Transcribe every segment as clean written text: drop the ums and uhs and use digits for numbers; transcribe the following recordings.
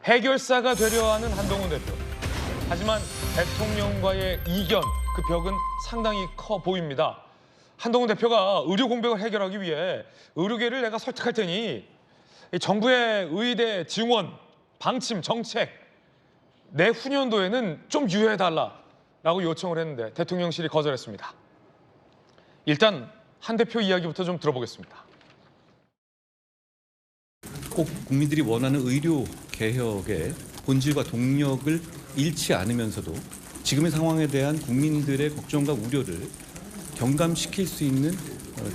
해결사가 되려 하는 한동훈 대표. 하지만 대통령과의 이견, 그 벽은 상당히 커 보입니다. 한동훈 대표가 의료 공백을 해결하기 위해 의료계를 내가 설득할 테니 정부의 의대 증원, 방침, 정책 내후년도에는 좀 유예해달라라고 요청을 했는데 대통령실이 거절했습니다. 일단 한 대표 이야기부터 좀 들어보겠습니다. 꼭 국민들이 원하는 의료 개혁의 본질과 동력을 잃지 않으면서도 지금의 상황에 대한 국민들의 걱정과 우려를 경감시킬 수 있는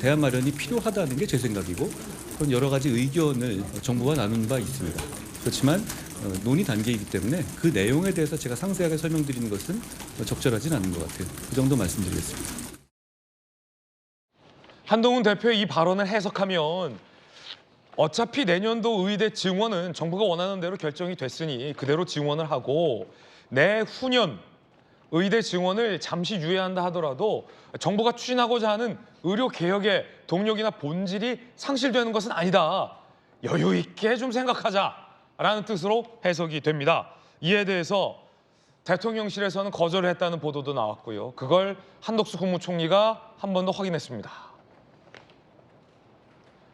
대안 마련이 필요하다는 게 제 생각이고, 그런 여러 가지 의견을 정부와 나눈 바 있습니다. 그렇지만 논의 단계이기 때문에 그 내용에 대해서 제가 상세하게 설명드리는 것은 적절하진 않은 것 같아요. 그 정도 말씀드리겠습니다. 한동훈 대표의 이 발언을 해석하면 어차피 내년도 의대 증원은 정부가 원하는 대로 결정이 됐으니 그대로 증원을 하고 내후년 의대 증원을 잠시 유예한다 하더라도 정부가 추진하고자 하는 의료 개혁의 동력이나 본질이 상실되는 것은 아니다. 여유 있게 좀 생각하자라는 뜻으로 해석이 됩니다. 이에 대해서 대통령실에서는 거절을 했다는 보도도 나왔고요. 그걸 한덕수 국무총리가 한 번 더 확인했습니다.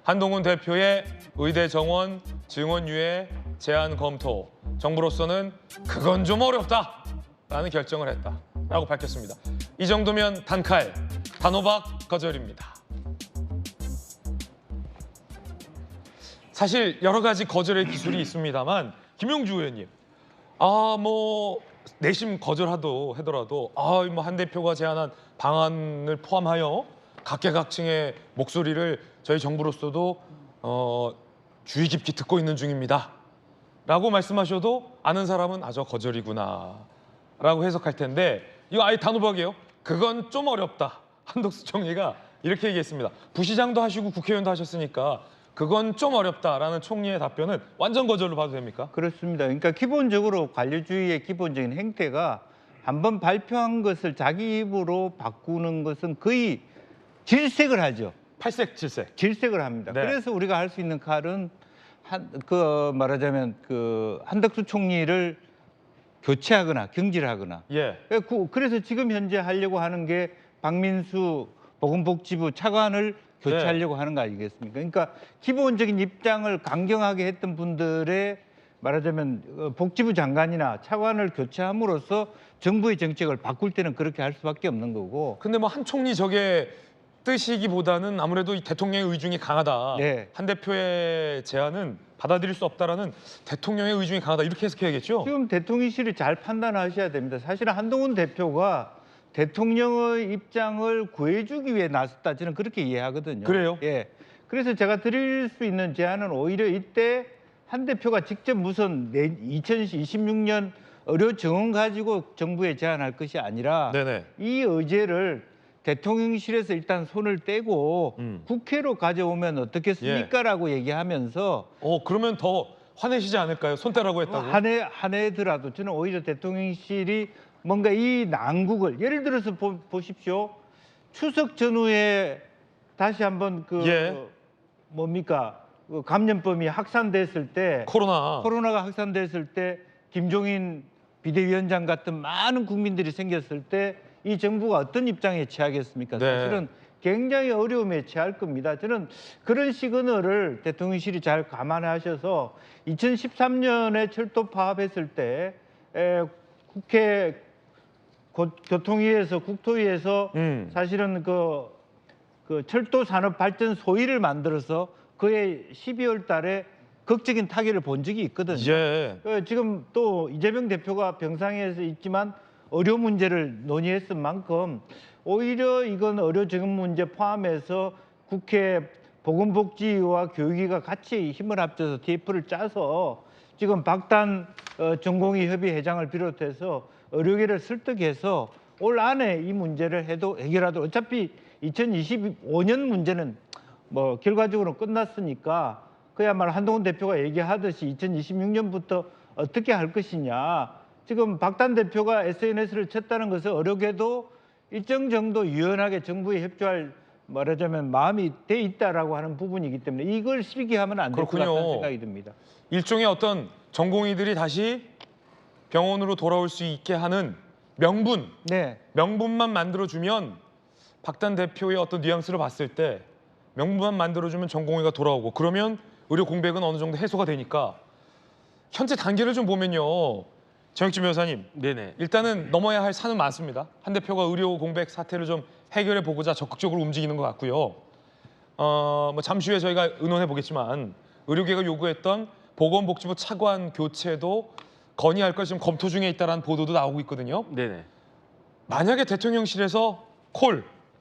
한동훈 대표의 의대 정원, 증원 유예, 제한 검토. 정부로서는 그건 좀 어렵다라는 결정을 했다라고 밝혔습니다. 이 정도면 단칼, 단호박 거절입니다. 사실 여러 가지 거절의 기술이 있습니다만 김용주 의원님, 내심 거절하더라도 한 대표가 제안한 방안을 포함하여 각계각층의 목소리를 저희 정부로서도 주의 깊게 듣고 있는 중입니다. 라고 말씀하셔도 아는 사람은 저 거절이구나 라고 해석할 텐데, 이거 아예 단호박이에요. 그건 좀 어렵다. 한덕수 총리가 이렇게 얘기했습니다. 부시장도 하시고 국회의원도 하셨으니까 그건 좀 어렵다라는 총리의 답변은 완전 거절로 봐도 됩니까? 그렇습니다. 그러니까 기본적으로 관료주의의 기본적인 행태가 한번 발표한 것을 자기 입으로 바꾸는 것은 거의 질색을 하죠. 팔색질색. 질색을 합니다. 네. 그래서 우리가 할 수 있는 칼은 말하자면 한덕수 총리를 교체하거나 경질하거나. 예. 그래서 지금 현재 하려고 하는 게 박민수 보건복지부 차관을 교체하려고 하는 거 아니겠습니까? 그러니까 기본적인 입장을 강경하게 했던 분들의 말하자면 복지부 장관이나 차관을 교체함으로써 정부의 정책을 바꿀 때는 그렇게 할 수밖에 없는 거고. 근데 한 총리 저게 뜻이기보다는 아무래도 이 대통령의 의중이 강하다. 네. 한 대표의 제안은 받아들일 수 없다라는 대통령의 의중이 강하다. 이렇게 해석해야겠죠? 지금 대통령실이 잘 판단하셔야 됩니다. 사실은 한동훈 대표가 대통령의 입장을 구해주기 위해 나섰다, 저는 그렇게 이해하거든요. 그래요? 예. 그래서 제가 드릴 수 있는 제안은 오히려 이때 한 대표가 직접 무슨 2026년 의료 정원 가지고 정부에 제안할 것이 아니라 네네. 이 의제를 대통령실에서 일단 손을 떼고 국회로 가져오면 어떻겠습니까라고 얘기하면서 그러면 더 화내시지 않을까요? 손떼라고 했다고. 한해더라도 저는 오히려 대통령실이 뭔가 이 난국을, 예를 들어서 보십시오. 추석 전후에 다시 한번 감염병이 확산됐을 때, 코로나가 확산됐을 때 김종인 비대위원장 같은 많은 국민들이 생겼을 때 이 정부가 어떤 입장에 처하겠습니까? 네. 사실은 굉장히 어려움에 처할 겁니다. 저는 그런 시그널을 대통령실이 잘 감안하셔서 2013년에 철도 파업했을 때 국회 교통위에서 국토위에서 사실은 그 철도 산업 발전 소위를 만들어서 그해 12월 달에 극적인 타결을 본 적이 있거든요. 예. 지금 또 이재명 대표가 병상에서 있지만 의료 문제를 논의했을 만큼 오히려 이건 의료 지원 문제 포함해서 국회 보건복지위와 교육위가 같이 힘을 합쳐서 TF를 짜서 지금 박단 전공의 협의 회장을 비롯해서 의료계를 설득해서 올 안에 이 문제를 해결하도록, 어차피 2025년 문제는 결과적으로 끝났으니까 그야말로 한동훈 대표가 얘기하듯이 2026년부터 어떻게 할 것이냐. 지금 박단 대표가 SNS를 쳤다는 것은 의료계도 일정 정도 유연하게 정부에 협조할 말하자면 마음이 돼 있다라고 하는 부분이기 때문에 이걸 시기하면 안 될 것 같다는 생각이 듭니다. 일종의 어떤 전공의들이 다시 병원으로 돌아올 수 있게 하는 네. 명분만 만들어주면 박단 대표의 어떤 뉘앙스를 봤을 때 명분만 만들어주면 전공의가 돌아오고 그러면 의료 공백은 어느 정도 해소가 되니까 현재 단계를 좀 보면요. 정혁진 변호사님, 네네. 일단은 넘어야 할 산은 많습니다. 한 대표가 의료 공백 사태를 좀 해결해 보고자 적극적으로 움직이는 것 같고요. 뭐 잠시 후에 저희가 의논해 보겠지만 의료계가 요구했던 보건복지부 차관 교체도 건의할 걸 지금 검토 중에 있다라는 보도도 나오고 있거든요. 네네. 만약에 대통령실에서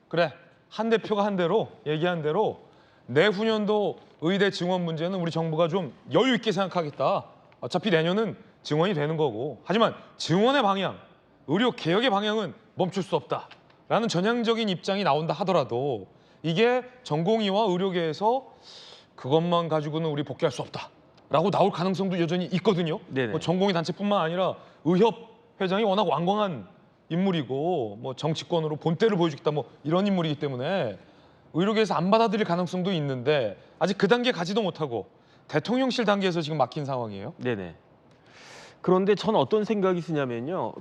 그래 한 대표가 한 대로 얘기한 대로 내후년도 의대 증원 문제는 우리 정부가 좀 여유 있게 생각하겠다. 어차피 내년은 증원이 되는 거고. 하지만 증원의 방향, 의료 개혁의 방향은 멈출 수 없다라는 전향적인 입장이 나온다 하더라도 이게 전공의와 의료계에서 그것만 가지고는 우리 복귀할 수 없다라고 나올 가능성도 여전히 있거든요. 네네. 뭐 전공의 단체뿐만 아니라 의협 회장이 워낙 완강한 인물이고 뭐 정치권으로 본때를 보여주겠다 뭐 이런 인물이기 때문에 의료계에서 안 받아들일 가능성도 있는데 아직 그 단계 가지도 못하고 대통령실 단계에서 지금 막힌 상황이에요. 네네. 그런데 전 어떤 생각이 드냐면요.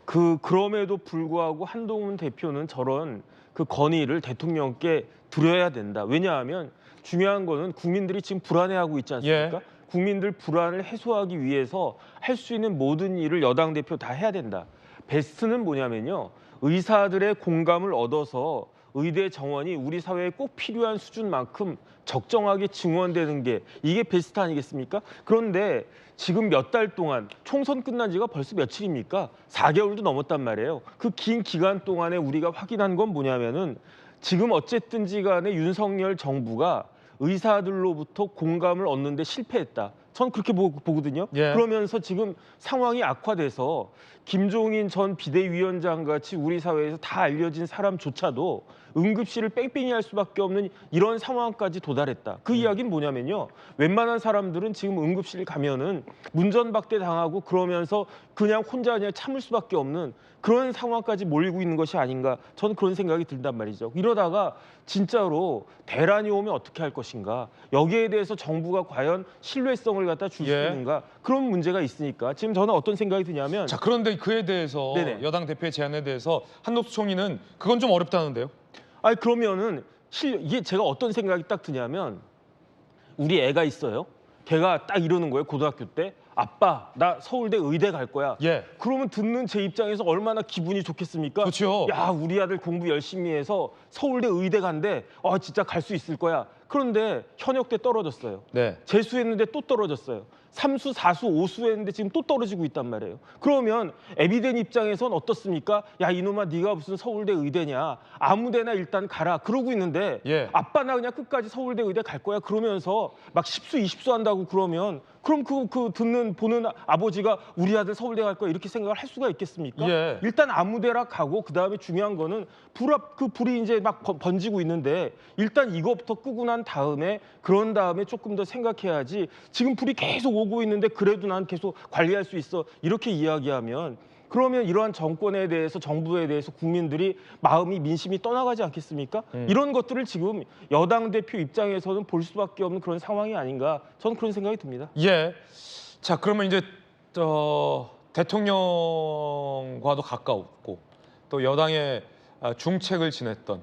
그럼에도 불구하고 한동훈 대표는 저런 그 건의를 대통령께 드려야 된다. 왜냐하면 중요한 거는 국민들이 지금 불안해하고 있지 않습니까? 예. 국민들 불안을 해소하기 위해서 할 수 있는 모든 일을 여당 대표 다 해야 된다. 베스트는 뭐냐면요. 의사들의 공감을 얻어서 의대 정원이 우리 사회에 꼭 필요한 수준만큼 적정하게 증원되는 게 이게 베스트 아니겠습니까? 그런데 지금 몇 달 동안 총선 끝난 지가 벌써 며칠입니까? 4개월도 넘었단 말이에요. 그 긴 기간 동안에 우리가 확인한 건 뭐냐면은 지금 어쨌든지 간에 윤석열 정부가 의사들로부터 공감을 얻는 데 실패했다. 전 그렇게 보거든요. 예. 그러면서 지금 상황이 악화돼서 김종인 전 비대위원장 같이 우리 사회에서 다 알려진 사람조차도 응급실을 뺑뺑이 할 수밖에 없는 이런 상황까지 도달했다. 그 이야기는 뭐냐면요. 웬만한 사람들은 지금 응급실 가면은 문전박대 당하고 그러면서 그냥 혼자 그냥 참을 수밖에 없는 그런 상황까지 몰리고 있는 것이 아닌가. 저는 그런 생각이 든단 말이죠. 이러다가 진짜로 대란이 오면 어떻게 할 것인가. 여기에 대해서 정부가 과연 신뢰성을 갖다 줄 수 예. 있는가. 그런 문제가 있으니까 지금 저는 어떤 생각이 드냐면 자 그런데 그에 대해서 네네. 여당 대표의 제안에 대해서 한덕수 총리는 그건 좀 어렵다는데요. 아니 그러면은 이게 제가 어떤 생각이 딱 드냐면 우리 애가 있어요. 걔가 딱 이러는 거예요. 고등학교 때. 아빠, 나 서울대 의대 갈 거야. 예. 그러면 듣는 제 입장에서 얼마나 기분이 좋겠습니까? 그렇죠. 야, 우리 아들 공부 열심히 해서 서울대 의대 간대. 진짜 갈 수 있을 거야. 그런데 현역 때 떨어졌어요. 네. 재수했는데 또 떨어졌어요. 3수, 4수, 5수 했는데 지금 또 떨어지고 있단 말이에요. 그러면 애비된 입장에선 어떻습니까? 야, 이놈아 네가 무슨 서울대 의대냐. 아무 데나 일단 가라. 그러고 있는데 예. 아빠 나 그냥 끝까지 서울대 의대 갈 거야. 그러면서 막 10수, 20수 한다고 그러면 그럼 보는 아버지가 우리 아들 서울대 갈 거야 이렇게 생각을 할 수가 있겠습니까? 예. 일단 아무 데나 가고 그다음에 중요한 거는 불이 이제 막 번지고 있는데 일단 이거부터 끄고 난 다음에 그런 다음에 조금 더 생각해야지 지금 불이 계속 오고 있는데 그래도 난 계속 관리할 수 있어 이렇게 이야기하면 그러면 이러한 정권에 대해서 정부에 대해서 국민들이 민심이 떠나가지 않겠습니까? 이런 것들을 지금 여당 대표 입장에서는 볼 수밖에 없는 그런 상황이 아닌가 저는 그런 생각이 듭니다. 예. 자 그러면 이제 대통령과도 가까웠고 또 여당의 중책을 지냈던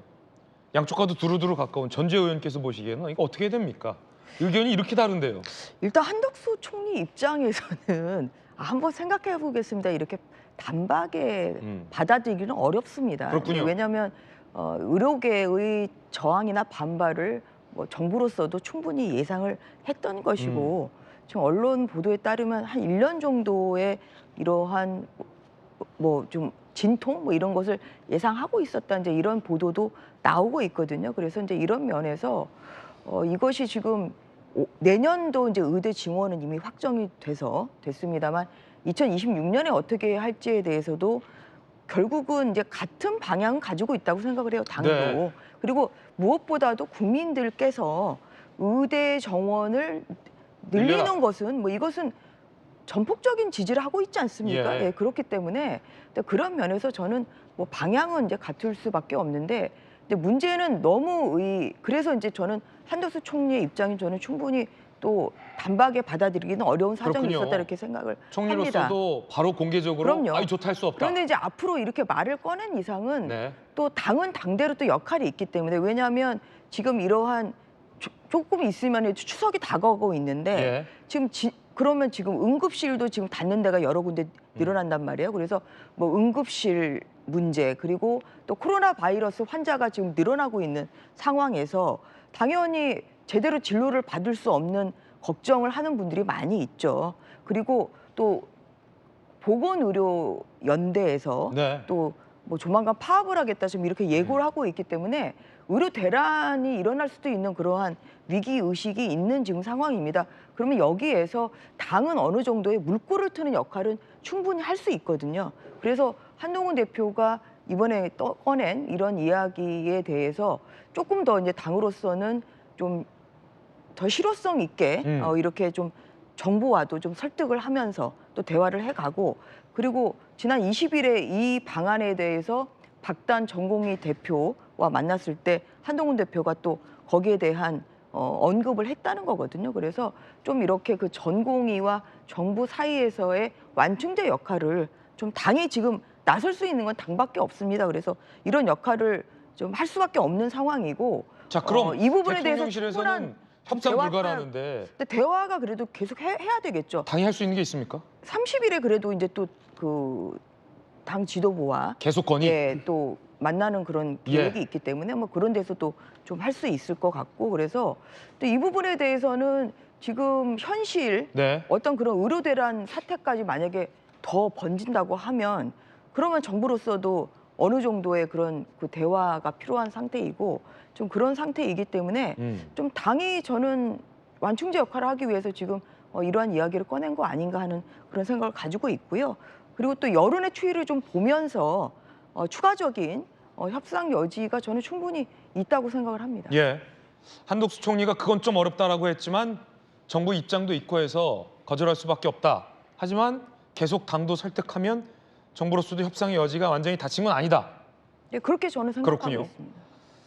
양쪽과도 두루두루 가까운 전재 의원께서 보시기에는 이거 어떻게 됩니까? 의견이 이렇게 다른데요. 일단 한덕수 총리 입장에서는 한번 생각해 보겠습니다. 이렇게 단박에 받아들이기는 어렵습니다. 그렇군요. 왜냐하면 의료계의 저항이나 반발을 뭐 정부로서도 충분히 예상을 했던 것이고 지금 언론 보도에 따르면 한 1년 정도의 이러한 뭐 좀 진통 뭐 이런 것을 예상하고 있었다 이제 이런 보도도 나오고 있거든요. 그래서 이제 이런 면에서 이것이 지금 내년도 이제 의대 증원은 이미 확정이 됐습니다만 2026년에 어떻게 할지에 대해서도 결국은 이제 같은 방향 가지고 있다고 생각을 해요. 당도. 네. 그리고 무엇보다도 국민들께서 의대 정원을 늘려라. 늘리는 것은 뭐 이것은 전폭적인 지지를 하고 있지 않습니까? 예. 예, 그렇기 때문에 그런 면에서 저는 뭐 방향은 이제 같을 수밖에 없는데 근데 문제는 그래서 이제 저는 한덕수 총리의 입장이 저는 충분히 또 단박에 받아들이기는 어려운 사정이 그렇군요. 있었다 이렇게 생각을 합니다. 총리로서도 바로 공개적으로 그럼요. 아이 좋다 할 수 없다. 그런데 이제 앞으로 이렇게 말을 꺼낸 이상은 네. 또 당은 당대로 또 역할이 있기 때문에 왜냐하면 지금 이러한 조금 있으면 추석이 다가오고 있는데 예. 지금 그러면 지금 응급실도 지금 닫는 데가 여러 군데 늘어난단 말이에요. 그래서 뭐 응급실 문제 그리고 또 코로나 바이러스 환자가 지금 늘어나고 있는 상황에서 당연히 제대로 진료를 받을 수 없는 걱정을 하는 분들이 많이 있죠. 그리고 또 보건의료연대에서 네. 또 뭐 조만간 파업을 하겠다 지금 이렇게 예고를 하고 있기 때문에 의료 대란이 일어날 수도 있는 그러한 위기 의식이 있는 지금 상황입니다. 그러면 여기에서 당은 어느 정도의 물꼬를 트는 역할은 충분히 할 수 있거든요. 그래서 한동훈 대표가 이번에 꺼낸 이런 이야기에 대해서 조금 더 이제 당으로서는 좀 더 실효성 있게 이렇게 좀 정부와도 좀 설득을 하면서 또 대화를 해가고 그리고 지난 20일에 이 방안에 대해서 박단 전공의 대표와 만났을 때 한동훈 대표가 또 거기에 대한 언급을 했다는 거거든요. 그래서 좀 이렇게 그 전공의와 정부 사이에서의 완충제 역할을 좀 당이 지금 나설 수 있는 건 당밖에 없습니다. 그래서 이런 역할을 좀 할 수밖에 없는 상황이고 자 그럼 이 부분에 대해서 대통령실에서는 충분한 협상 대화가- 불가라는데 근데 대화가 그래도 계속 해야 되겠죠. 당이 할 수 있는 게 있습니까? 30일에 그래도 이제 또 그 당 지도부와 계속 건의. 예, 또 만나는 그런 계획이 있기 때문에 뭐 그런 데서 또 좀 할 수 있을 것 같고 그래서 또 이 부분에 대해서는 지금 현실 네. 어떤 그런 의료 대란 사태까지 만약에 더 번진다고 하면 그러면 정부로서도 어느 정도의 그런 그 대화가 필요한 상태이고 좀 그런 상태이기 때문에 좀 당이 저는 완충제 역할을 하기 위해서 지금 이러한 이야기를 꺼낸 거 아닌가 하는 그런 생각을 가지고 있고요. 그리고 또 여론의 추이를 좀 보면서 추가적인 협상 여지가 저는 충분히 있다고 생각을 합니다. 예. 한독수 총리가 그건 좀 어렵다라고 했지만 정부 입장도 있고 해서 거절할 수밖에 없다. 하지만 계속 당도 설득하면 정부로서도 협상의 여지가 완전히 닫힌 건 아니다. 예, 그렇게 저는 생각하고 그렇군요. 있습니다.